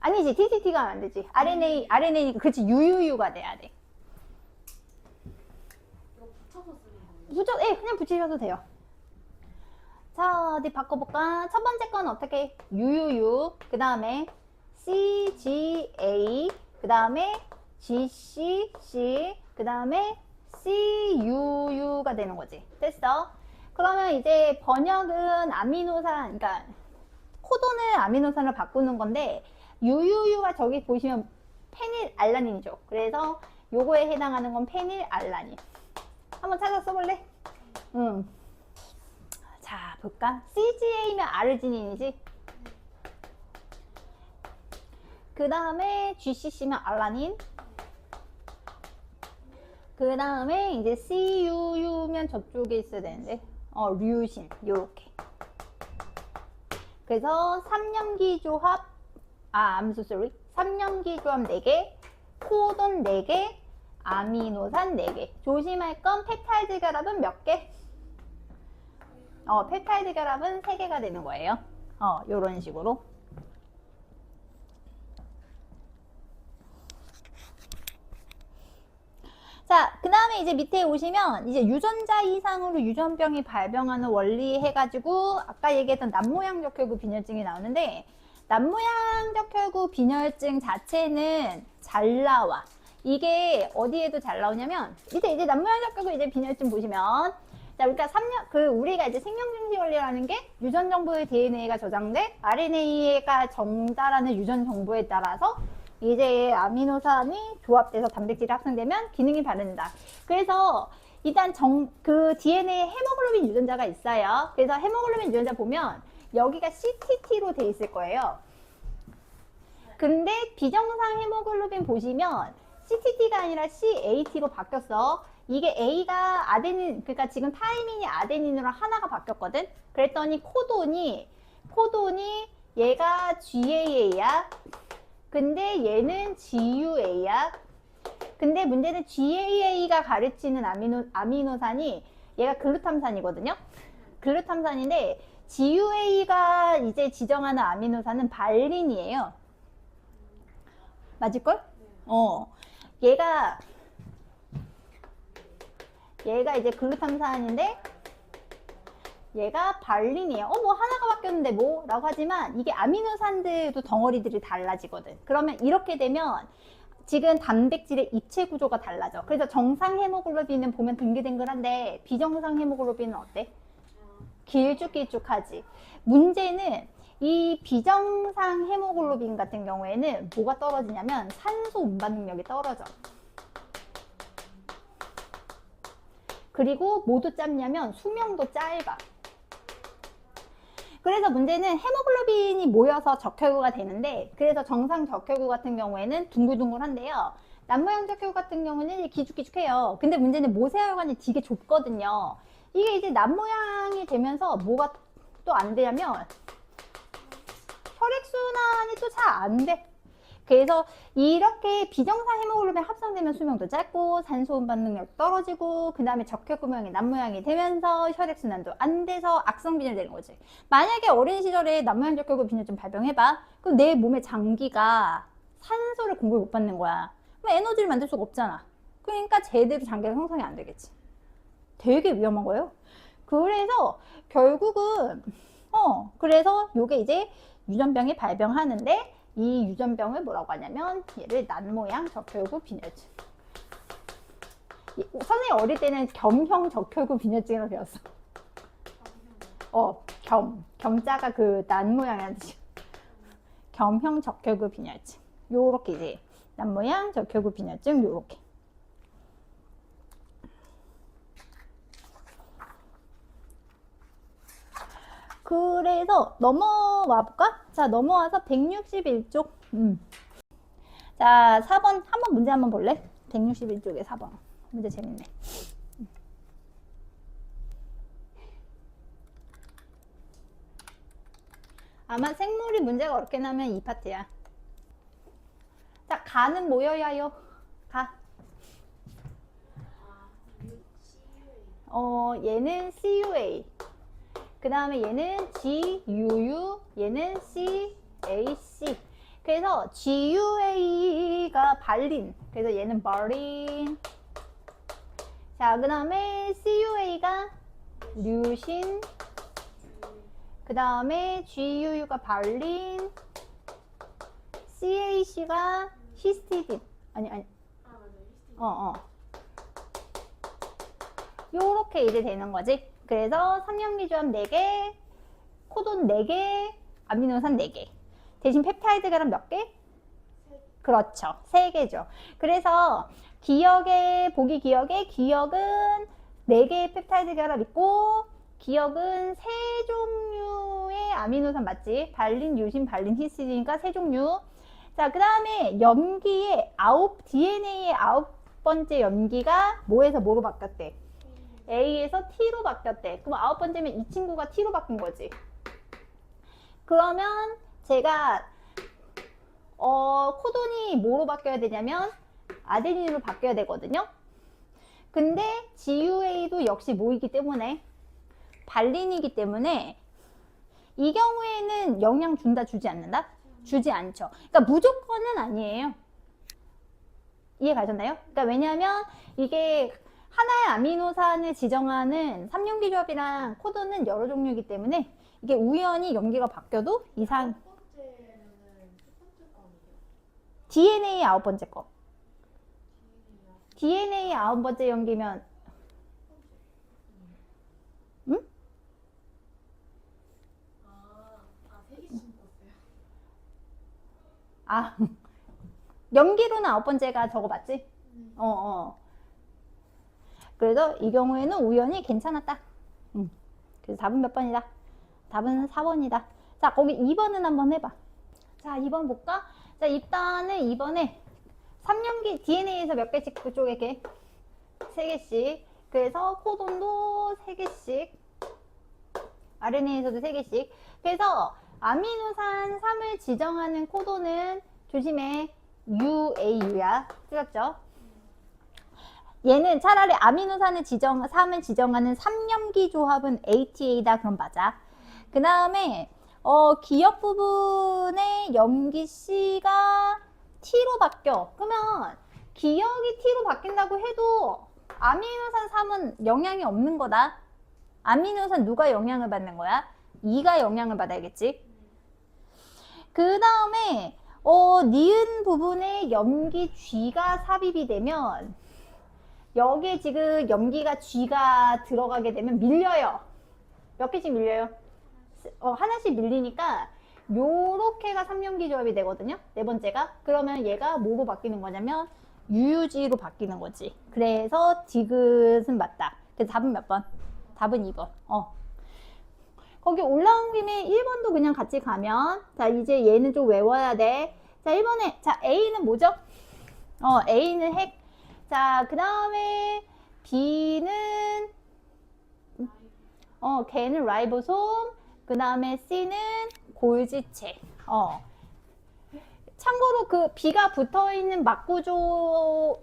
아니지, TTT가 안 되지. RNA니까, 그렇지, UUU가 돼야 돼. 그냥 붙이셔도 돼요. 자, 어디 바꿔볼까? 첫 번째 건 어떻게? UUU, 그 다음에 CGA, 그 다음에 GCC, 그 다음에 CUU가 되는 거지. 됐어? 그러면 이제 번역은 아미노산, 그러니까 코돈을 아미노산으로 바꾸는 건데, UUU가 저기 보시면 페닐알라닌이죠. 그래서 요거에 해당하는 건 페닐알라닌. 한번 찾아 써볼래? 응. 자, 볼까? CGA면 아르지닌이지? 그 다음에 GCC면 알라닌. 그 다음에 이제 CUU면 저쪽에 있어야 되는데, 류신. 요렇게. 그래서 3염기 조합, I'm so sorry. 3염기 조합 4개, 코돈 4개, 아미노산 4개. 조심할 건 펩타이드 결합은 몇 개? 펩타이드 결합은 3개가 되는 거예요. 요런 식으로. 자, 그 다음에 이제 밑에 오시면 이제 유전자 이상으로 유전병이 발병하는 원리 해가지고 아까 얘기했던 남모양적 혈구 빈혈증이 나오는데, 남모양적 혈구 빈혈증 자체는 잘 나와. 이게 어디에도 잘 나오냐면 이제 남모양적 혈구 이제 빈혈증 보시면, 자, 그러니까 우리가 이제 생명증시 원리라는 게 유전 정보의 DNA가 저장돼 RNA가 전달하는 유전 정보에 따라서 이제 아미노산이 조합돼서 단백질이 합성되면 기능이 발현된다. 그래서 일단 그 DNA에 헤모글로빈 유전자가 있어요. 그래서 헤모글로빈 유전자 보면 여기가 CTT로 돼 있을 거예요. 근데 비정상 헤모글로빈 보시면 CTT가 아니라 CAT로 바뀌었어. 이게 A가 아데닌, 그러니까 지금 타이민이 아데닌으로 하나가 바뀌었거든. 그랬더니 코돈이 얘가 GAA야. 근데 얘는 GUA야. 근데 문제는 GAA가 가르치는 아미노산이 얘가 글루탐산이거든요. 글루탐산인데 GUA가 이제 지정하는 아미노산은 발린이에요. 맞을걸? 얘가 이제 글루탐산인데 얘가 발린이에요. 뭐 하나가 바뀌었는데 뭐? 라고 하지만 이게 아미노산들도 덩어리들이 달라지거든. 그러면 이렇게 되면 지금 단백질의 입체 구조가 달라져. 그래서 정상 헤모글로빈은 보면 댕글댕글한데 비정상 헤모글로빈은 어때? 길쭉길쭉하지. 문제는 이 비정상 헤모글로빈 같은 경우에는 뭐가 떨어지냐면 산소 운반 능력이 떨어져. 그리고 모두 짧냐면 수명도 짧아. 그래서 문제는 헤모글로빈이 모여서 적혈구가 되는데, 그래서 정상 적혈구 같은 경우에는 둥글둥글한데요. 남모양 적혈구 같은 경우는 기죽기죽해요. 근데 문제는 모세혈관이 되게 좁거든요. 이게 이제 남모양이 되면서 뭐가 또 안 되냐면 혈액순환이 또 잘 안 돼. 그래서 이렇게 비정상 헤모글로빈 합성되면 수명도 짧고 산소 운반 능력 떨어지고 그 다음에 적혈구명이 남모양이 되면서 혈액순환도 안 돼서 악성빈혈 되는 거지. 만약에 어린 시절에 남모양 적혈구 빈혈증 발병해봐. 그럼 내 몸의 장기가 산소를 공급을 못 받는 거야. 그럼 에너지를 만들 수가 없잖아. 그러니까 제대로 장기가 형성이 안 되겠지. 되게 위험한 거예요. 그래서 결국은 그래서 요게 이제 유전병이 발병하는데, 이 유전병을 뭐라고 하냐면 얘를 난모양 적혈구 빈혈증. 선생님 어릴 때는 겸형 적혈구 빈혈증이라고 배웠어. 겸자가 그 난모양이라는 뜻이야. 겸형 적혈구 빈혈증. 요렇게 이제 난모양 적혈구 빈혈증 요렇게. 그래서 넘어와 볼까? 자, 넘어와서 161쪽. 자, 4번 한번 문제 한번 볼래? 161쪽에 4번. 문제 재밌네. 아마 생물이 문제가 어렵게 나면 이 파트야. 자, 가는 뭐여야요? 가. 얘는 CUA. 그 다음에 얘는 GUU, 얘는 CAC. 그래서 GUA가 발린. 그래서 얘는 발린. 자, 그 다음에 CUA가 류신. 그 다음에 GUU가 발린. CAC가 히스티딘. 아니. 요렇게 이제 되는 거지. 그래서 삼형미조합 4개, 코돈 4개, 아미노산 4개. 대신 펩타이드 결합 몇 개? 그렇죠. 3개죠. 그래서 보기 기억에 기억은 4개의 펩타이드 결합 있고, 기억은 3종류의 아미노산 맞지? 발린, 유신, 발린, 히스티딘이니까 3종류. 자, 그 다음에 염기의 DNA의 9번째 염기가 뭐에서 뭐로 바뀌었대? A에서 T로 바뀌었대. 그럼 9번째면 이 친구가 T로 바뀐 거지. 그러면 제가 코돈이 뭐로 바뀌어야 되냐면 아데닌으로 바뀌어야 되거든요. 근데 GUA도 역시 뭐이기 때문에 발린이기 때문에 이 경우에는 영향 준다, 주지 않는다? 주지 않죠. 그러니까 무조건은 아니에요. 이해 가셨나요? 그러니까 왜냐하면 이게 하나의 아미노산을 지정하는 3용기 조합이랑 코드는 여러 종류이기 때문에 이게 우연히 염기가 바뀌어도 이상. DNA 아홉 번째 거. DNA 아홉 번째 염기면 응? 아, 염기로는 아홉 번째가 저거 맞지? 그래서 이 경우에는 우연히 괜찮았다. 그래서 답은 몇 번이다? 답은 4번이다. 자, 거기 2번은 한번 해봐. 자, 2번 볼까? 자, 일단은 2번에 3용기 DNA에서 몇 개씩 그쪽에게 3개씩. 그래서 코돈도 3개씩. RNA에서도 3개씩. 그래서 아미노산 3을 지정하는 코돈은 조심해. UAU야. 틀렸죠? 얘는 차라리 아미노산을 3을 지정하는 3염기 조합은 ATA다. 그럼 맞아. 그 다음에 기역 부분의 염기 C가 T로 바뀌어. 그러면 기역이 T로 바뀐다고 해도 아미노산 3은 영향이 없는 거다. 아미노산 누가 영향을 받는 거야? E가 영향을 받아야겠지. 그 다음에 니은 부분에 염기 G가 삽입이 되면 여기에 지금 염기가 G가 들어가게 되면 밀려요. 몇 개씩 밀려요? 하나씩 밀리니까 요렇게가 3용기 조합이 되거든요. 네 번째가. 그러면 얘가 뭐로 바뀌는 거냐면 UUG로 바뀌는 거지. 그래서 디귿은 맞다. 그래서 답은 몇 번? 답은 2번. 거기 올라온 김에 1번도 그냥 같이 가면, 자, 이제 얘는 좀 외워야 돼. 자, 1번에, 자, A는 뭐죠? A는 핵. 자, 그 다음에 B는, 걔는 라이보솜. 그 다음에 C는 골지체. 참고로 그 B가 붙어 있는 막구조를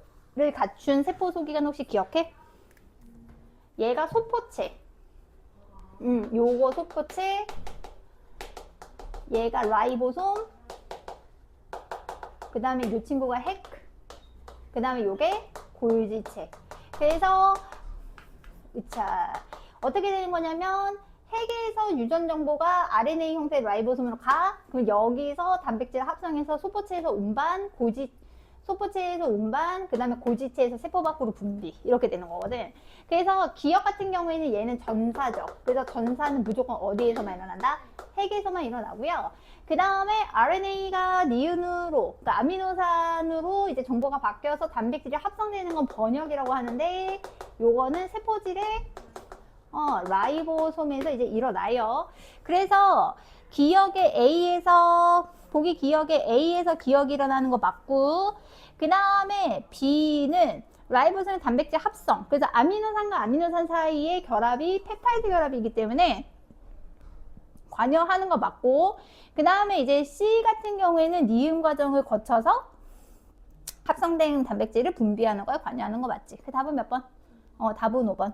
갖춘 세포 소기관 혹시 기억해? 얘가 소포체. 요거 소포체. 얘가 라이보솜. 그 다음에 요 친구가 핵. 그 다음에 요게 골지체. 그래서 자, 어떻게 되는 거냐면 핵에서 유전 정보가 RNA 형태의 라이보솜으로 가. 그럼 여기서 단백질을 합성해서 소포체에서 운반, 소포체에서 운반, 그 다음에 골지체에서 세포 밖으로 분비. 이렇게 되는 거거든. 그래서 기역 같은 경우에는 얘는 전사적. 그래서 전사는 무조건 어디에서만 일어난다? 핵에서만 일어나고요. 그 다음에 RNA가 니은으로, 그러니까 아미노산으로 이제 정보가 바뀌어서 단백질이 합성되는 건 번역이라고 하는데, 요거는 세포질의 라이보솜에서 이제 일어나요. 그래서 기역의 A에서, 보기 기역의 A에서 기역이 일어나는 거 맞고, 그 다음에 B는 라이보솜 단백질 합성. 그래서 아미노산과 아미노산 사이의 결합이 펩타이드 결합이기 때문에 관여하는 거 맞고, 그 다음에 이제 C 같은 경우에는 니은 과정을 거쳐서 합성된 단백질을 분비하는 거에 관여하는 거 맞지? 그 답은 몇 번? 답은 5번.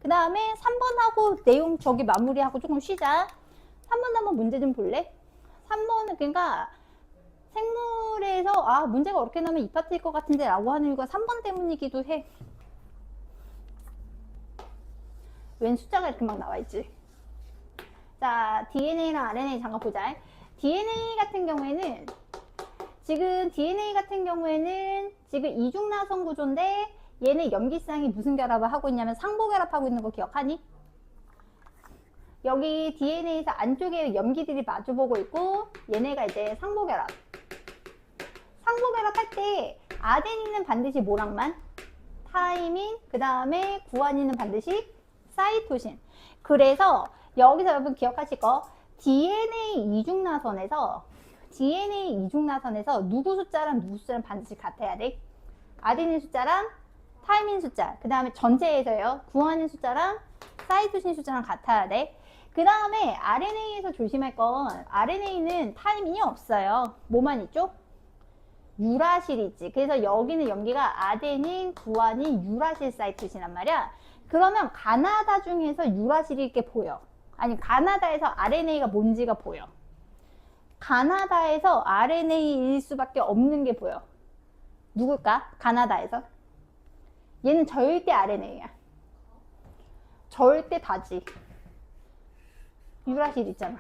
그 다음에 3번하고 내용 저기 마무리하고 조금 쉬자. 3번 한번 문제 좀 볼래? 3번은 그러니까 생물에서 문제가 어렵게 나오면 이 파트일 것 같은데 라고 하는 이유가 3번 때문이기도 해. 웬 숫자가 이렇게 막 나와있지? 자, DNA랑 RNA 잠깐 보자. DNA 같은 경우에는 지금 이중나선 구조인데 얘는 염기쌍이 무슨 결합을 하고 있냐면 상보 결합하고 있는 거 기억하니? 여기 DNA에서 안쪽에 염기들이 마주보고 있고 얘네가 이제 상보 결합. 상보 결합할 때 아데닌은 반드시 뭐랑만? 타이민, 그 다음에 구아닌은 반드시 사이토신. 그래서 여기서 여러분 기억하실 거 DNA 이중나선에서 누구 숫자랑 누구 숫자랑 반드시 같아야 돼. 아데닌 숫자랑 타이민 숫자, 그 다음에 전체에서요. 구아닌 숫자랑 사이토신 숫자랑 같아야 돼. 그 다음에 RNA에서 조심할 건 RNA는 타이민이 없어요. 뭐만 있죠? 유라실이 있지. 그래서 여기는 염기가 아데닌, 구아닌, 유라실 사이토신이란 말이야. 그러면 가나다 중에서 유라실이 이렇게 보여. 아니, 가나다에서 RNA가 뭔지가 보여. 가나다에서 RNA일 수밖에 없는 게 보여. 누굴까? 가나다에서. 얘는 절대 RNA야. 절대 다지. 유라실 있잖아.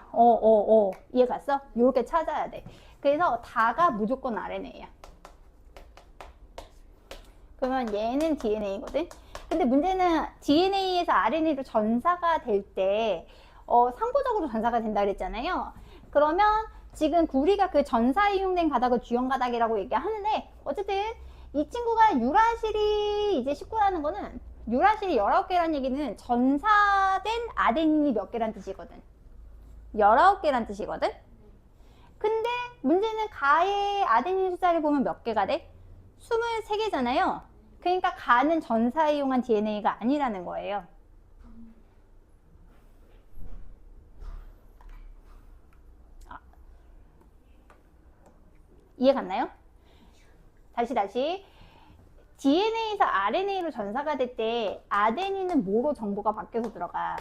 이해 갔어? 요렇게 찾아야 돼. 그래서 다가 무조건 RNA야. 그러면 얘는 DNA거든? 근데 문제는 DNA에서 RNA로 전사가 될 때, 상부적으로 전사가 된다 그랬잖아요. 그러면 지금 우리가 그 전사에 이용된 가닥을 주연 가닥이라고 얘기하는데, 어쨌든 이 친구가 유라실이 이제 19라는 거는, 유라실이 19개란 얘기는 전사된 아데닌이 몇 개란 뜻이거든. 19개란 뜻이거든. 근데 문제는 가의 아데닌 숫자를 보면 몇 개가 돼? 23개잖아요. 그러니까 가는 전사에 이용한 DNA가 아니라는 거예요. 이해 갔나요? 다시. DNA에서 RNA로 전사가 될 때 아데닌은 뭐로 정보가 바뀌어서 들어가?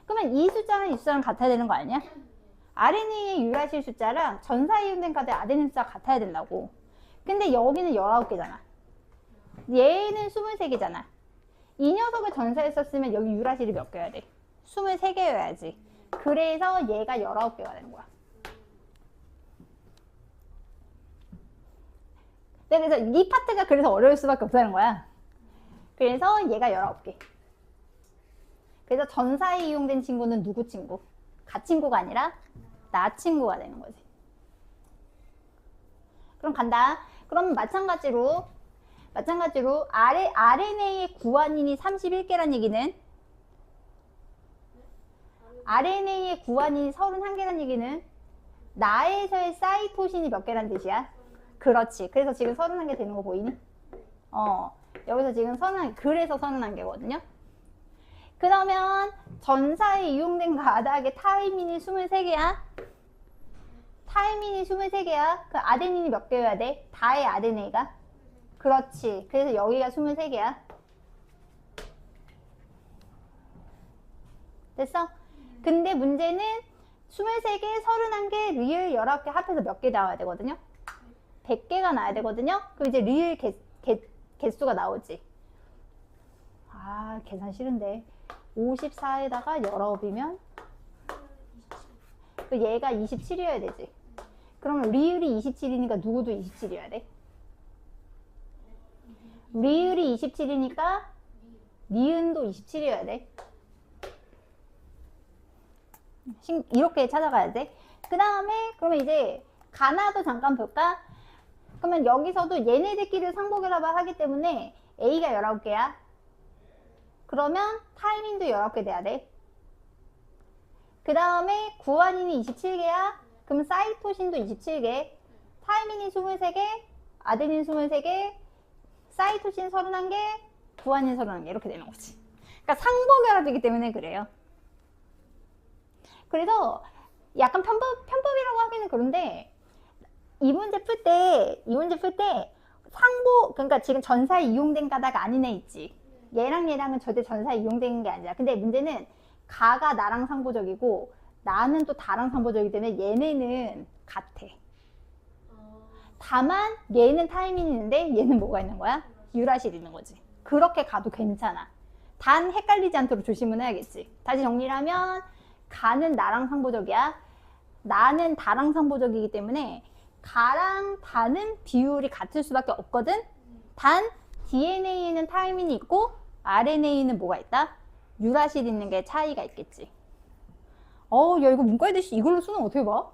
그러면 이 숫자랑 이 숫자랑 같아야 되는 거 아니야? RNA의 유라실 숫자랑 전사에 이용된 가닥 아데닌 숫자가 같아야 된다고. 근데 여기는 19개잖아. 얘는 23개잖아. 이 녀석을 전사했었으면 여기 유라실이 몇 개여야 돼? 23개여야지. 그래서 얘가 19개가 되는 거야. 그래서 이 파트가 그래서 어려울 수밖에 없다는 거야. 그래서 얘가 19개. 그래서 전사에 이용된 친구는 누구 친구? 가 친구가 아니라 나 친구가 되는 거지. 그럼 간다. 그럼 마찬가지로 RNA의 구아닌이 31개란 얘기는, RNA의 구아닌이 31개란 얘기는 나에서의 사이토신이 몇 개란 뜻이야? 그렇지. 그래서 지금 31개 되는 거 보이니? 여기서 지금 31개, 그래서 31개거든요. 그러면 전사에 이용된 가닥의 타이민이 23개야? 타이민이 23개야? 그 아데닌이 몇 개여야 돼? 다의 아데네이가? 그렇지. 그래서 여기가 23개야. 됐어? 근데 문제는 23개, 31개, 리을 19개 합해서 몇 개 나와야 되거든요? 100개가 나와야 되거든요? 그럼 이제 리을 개수가 나오지. 아, 계산 싫은데. 54에다가 19이면 그 얘가 27이어야 되지. 그러면 리을이 27이니까 누구도 27이어야 돼? 리을이 27이니까 니은도 27이어야 돼. 이렇게 찾아가야 돼. 그 다음에 그러면 이제 가나도 잠깐 볼까? 그러면 여기서도 얘네들끼리 상복결합을 하기 때문에 A가 19개야. 그러면 타이민도 19개 돼야 돼. 그 다음에 구아닌이 27개야. 그럼 사이토신도 27개. 타이민이 23개, 아데닌 23개, 사이토신 31개, 구아닌 31개 이렇게 되는 거지. 그러니까 상복결합이기 때문에 그래요. 그래서 약간 편법이라고 하기는 그런데 이 문제 풀 때 상복, 그러니까 지금 전사에 이용된 가닥 아닌 애 있지. 얘랑 얘랑은 절대 전사에 이용된 게 아니라. 근데 문제는 가가 나랑 상보적이고 나는 또 다랑 상보적이기 때문에 얘네는 같아. 다만 얘는 타이밍이 있는데 얘는 뭐가 있는 거야? 유라실이 있는 거지. 그렇게 가도 괜찮아. 단 헷갈리지 않도록 조심은 해야겠지. 다시 정리를 하면 가는 나랑 상보적이야. 나는 다랑 상보적이기 때문에 가랑 다는 비율이 같을 수밖에 없거든. 단 DNA에는 타이밍이 있고 RNA에는 뭐가 있다? 유라실 있는 게 차이가 있겠지. 야, 이거 문과에 대시 이걸로 수능 어떻게 봐?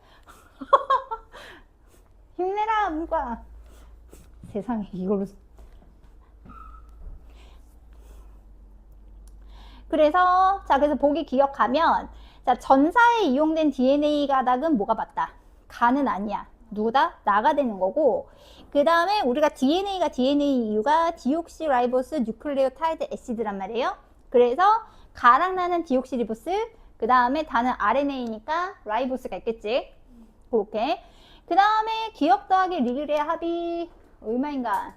힘내라 문과. 세상에 이걸로. 그래서 그래서 보기 기억하면, 자, 전사에 이용된 DNA 가닥은 뭐가 맞다? 가는 아니야. 누구다? 나가 되는 거고, 그 다음에 우리가 DNA가 DNA 이유가 디옥시라이보스 뉴클레오타이드 애시드란 말이에요. 그래서 가랑 나는 디옥시리보스, 그 다음에 다는 RNA니까 라이보스가 있겠지. 그렇게. 그 다음에 기억 더하기 리을의 합이 얼마인가?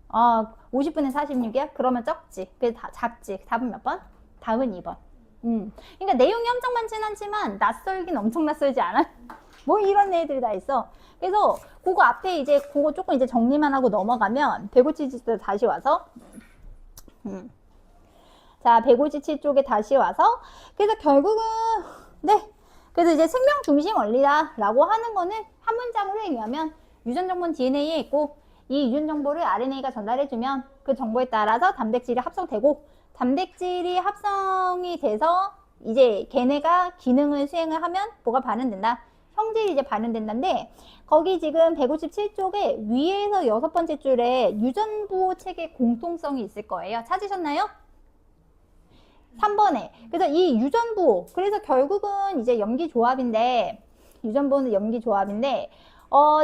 50분의 46이야? 그러면 적지. 그래서 작지. 답은 몇 번? 답은 2번. 그러니까 내용이 엄청 많진 않지만 낯설긴 엄청 낯설지 않아? 뭐 이런 애들이 다 있어. 그래서 그거 앞에 이제 그거 조금 이제 정리만 하고 넘어가면 157 다시 와서 자 157 쪽에 다시 와서 그래서 결국은 네 그래서 이제 생명 중심 원리다라고 하는 거는 한 문장으로 얘기하면 유전 정보는 DNA에 있고 이 유전 정보를 RNA가 전달해주면 그 정보에 따라서 단백질이 합성되고 단백질이 합성이 돼서 이제 걔네가 기능을 수행을 하면 뭐가 발현된다. 성질이 이제 발현된다인데 거기 지금 157쪽에 위에서 6번째 줄에 유전부호 체계 공통성이 있을 거예요. 찾으셨나요? 3번에. 그래서 이 유전부호 그래서 결국은 이제 염기조합인데 유전부호는 염기조합인데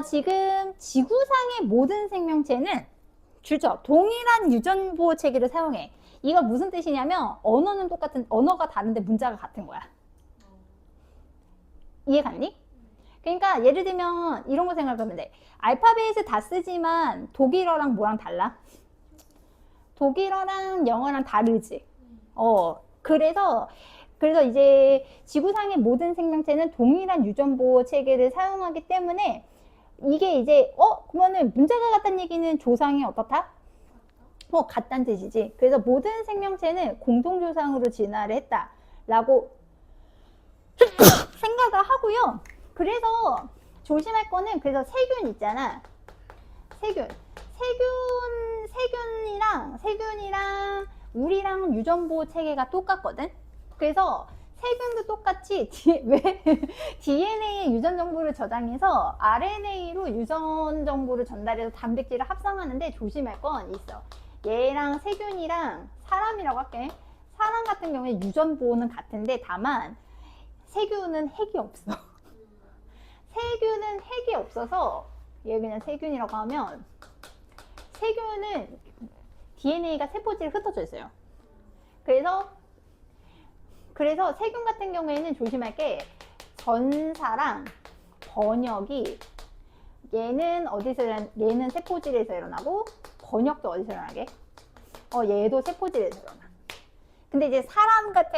지금 지구상의 모든 생명체는 주죠. 동일한 유전부호 체계를 사용해. 이거 무슨 뜻이냐면 언어는 똑같은 언어가 다른데 문자가 같은 거야. 이해 갔니? 그러니까 예를 들면 이런 거 생각하면 돼. 알파벳을 다 쓰지만 독일어랑 뭐랑 달라? 독일어랑 영어랑 다르지. 그래서 이제 지구상의 모든 생명체는 동일한 유전보호 체계를 사용하기 때문에 이게 이제 그러면은 문제가 같다는 얘기는 조상이 어떻다? 같다는 뜻이지. 그래서 모든 생명체는 공동조상으로 진화를 했다라고 생각을 하고요. 그래서 조심할 거는 그래서 세균 있잖아. 세균이랑 우리랑 유전보호 체계가 똑같거든. 그래서 세균도 똑같이 왜 DNA의 유전 정보를 저장해서 RNA로 유전 정보를 전달해서 단백질을 합성하는데 조심할 건 있어. 얘랑 세균이랑 사람이라고 할게. 사람 같은 경우에 유전 보호는 같은데 다만 세균은 핵이 없어. 세균은 핵이 없어서 얘 그냥 세균이라고 하면 세균은 DNA가 세포질에 흩어져 있어요. 그래서 세균 같은 경우에는 조심할 게 전사랑 번역이 얘는 세포질에서 일어나고 번역도 어디서 일어나게? 얘도 세포질에서 일어나. 근데 이제 사람이라고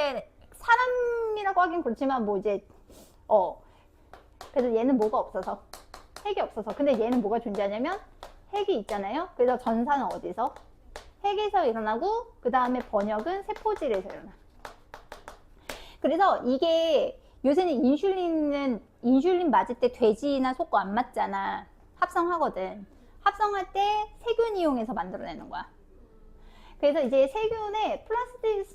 하긴 그렇지만 뭐 이제 그래서 얘는 뭐가 없어서 핵이 없어서 근데 얘는 뭐가 존재하냐면 핵이 있잖아요. 그래서 전사는 어디서? 핵에서 일어나고 그 다음에 번역은 세포질에서 일어나. 그래서 이게 요새는 인슐린 맞을 때 돼지나 소거 안 맞잖아. 합성하거든. 합성할 때 세균 이용해서 만들어내는 거야. 그래서 이제 세균에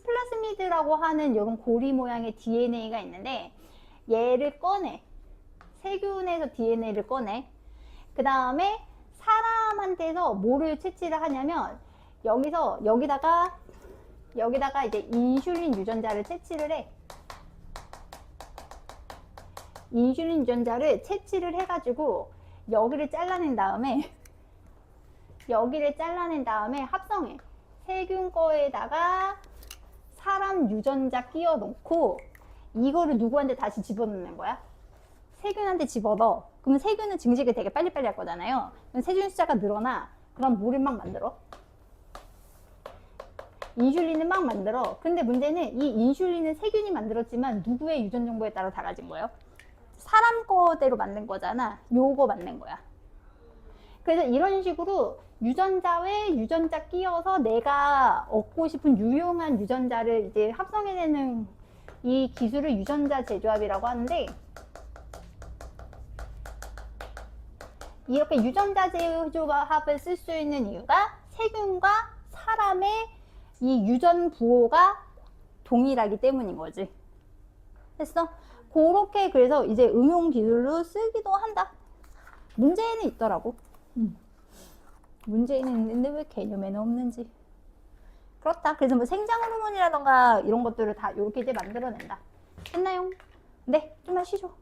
플라스미드라고 하는 이런 고리 모양의 DNA가 있는데 얘를 꺼내. 세균에서 DNA를 꺼내. 그 다음에 사람한테서 뭐를 채취를 하냐면 여기다가 이제 인슐린 유전자를 채취를 해. 인슐린 유전자를 채취를 해가지고 여기를 잘라낸 다음에 합성해. 세균 거에다가 사람 유전자 끼워 넣고 이거를 누구한테 다시 집어넣는 거야? 세균한테 집어넣어. 그러면 세균은 증식을 되게 빨리빨리 할 거잖아요. 그럼 세균 숫자가 늘어나. 그럼 뭐를 막 만들어? 인슐린을 막 만들어. 근데 문제는 이 인슐린은 세균이 만들었지만 누구의 유전 정보에 따라 달라진 거예요? 사람 거대로 만든 거잖아. 요거 만든 거야. 그래서 이런 식으로 유전자에 유전자 끼워서 내가 얻고 싶은 유용한 유전자를 이제 합성해내는 이 기술을 유전자 재조합이라고 하는데 이렇게 유전자 재조합을 쓸 수 있는 이유가 세균과 사람의 이 유전 부호가 동일하기 때문인 거지. 됐어? 그렇게 그래서 이제 응용 기술로 쓰기도 한다. 문제는 있더라고. 문제는 있는데 왜 개념에는 없는지. 그렇다. 그래서 뭐 생장 호르몬이라던가 이런 것들을 다 이렇게 이제 만들어낸다. 됐나요? 네, 좀만 쉬죠.